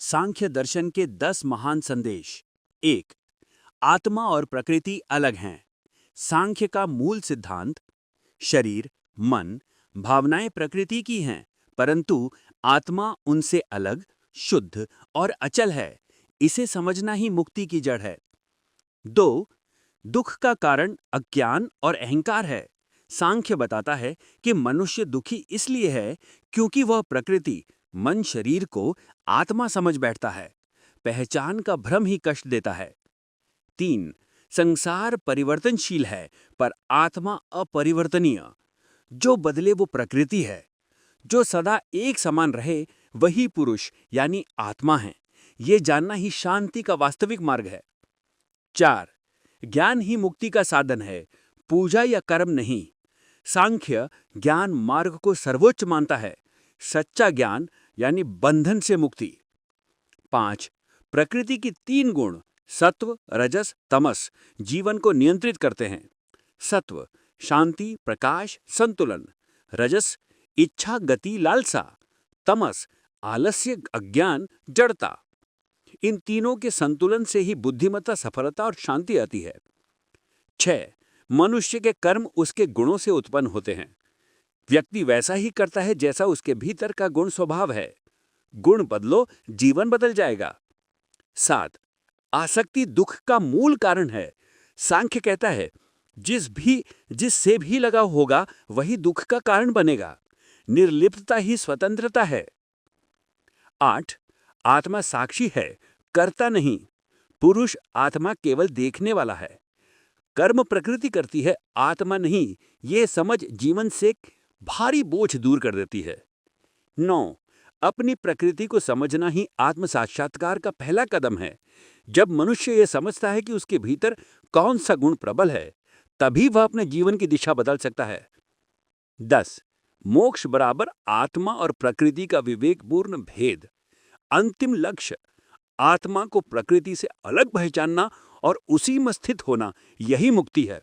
सांख्य दर्शन के 10 महान संदेश। 1. आत्मा और प्रकृति अलग हैं। सांख्य का मूल सिद्धांत, शरीर, मन, भावनाएं प्रकृति की हैं, परंतु आत्मा उनसे अलग, शुद्ध और अचल है। इसे समझना ही मुक्ति की जड़ है। 2. दुख का कारण अज्ञान और अहंकार है। सांख्य बताता है कि मनुष्य दुखी इसलिए है क्योंकि वह प्रकृति, मन, शरीर को आत्मा समझ बैठता है। पहचान का भ्रम ही कष्ट देता है। 3. संसार परिवर्तनशील है पर आत्मा अपरिवर्तनीय। जो बदले वो प्रकृति है, जो सदा एक समान रहे वही पुरुष यानी आत्मा है। ये जानना ही शांति का वास्तविक मार्ग है। 4. ज्ञान ही मुक्ति का साधन है, पूजा या कर्म नहीं। सांख्य ज्ञान मार्ग को सर्वोच्च मानता है। सच्चा ज्ञान यानी बंधन से मुक्ति। 5. प्रकृति की 3 गुण सत्व, रजस, तमस जीवन को नियंत्रित करते हैं। सत्व शांति, प्रकाश, संतुलन। रजस इच्छा, गति, लालसा। तमस आलस्य, अज्ञान, जड़ता। इन तीनों के संतुलन से ही बुद्धिमत्ता, सफलता और शांति आती है। 6. मनुष्य के कर्म उसके गुणों से उत्पन्न होते हैं। व्यक्ति वैसा ही करता है जैसा उसके भीतर का गुण स्वभाव है। गुण बदलो, जीवन बदल जाएगा। 7. आसक्ति दुख का मूल कारण है। सांख्य कहता है जिससे भी लगाव होगा वही दुख का कारण बनेगा। निर्लिप्तता ही स्वतंत्रता है। 8. आत्मा साक्षी है, कर्ता नहीं। पुरुष आत्मा केवल देखने वाला है। कर्म प्रकृति करती है, आत्मा नहीं। ये समझ जीवन से भारी बोझ दूर कर देती है। 9. अपनी प्रकृति को समझना ही आत्म साक्षात्कार का पहला कदम है। जब मनुष्य ये समझता है कि उसके भीतर कौन सा गुण प्रबल है, तभी वह अपने जीवन की दिशा बदल सकता है। 10. मोक्ष बराबर आत्मा और प्रकृति का विवेकपूर्ण भेद। अंतिम लक्ष्य आत्मा को प्रकृति से अलग पहचानना और उसी में स्थित होना, यही मुक्ति है।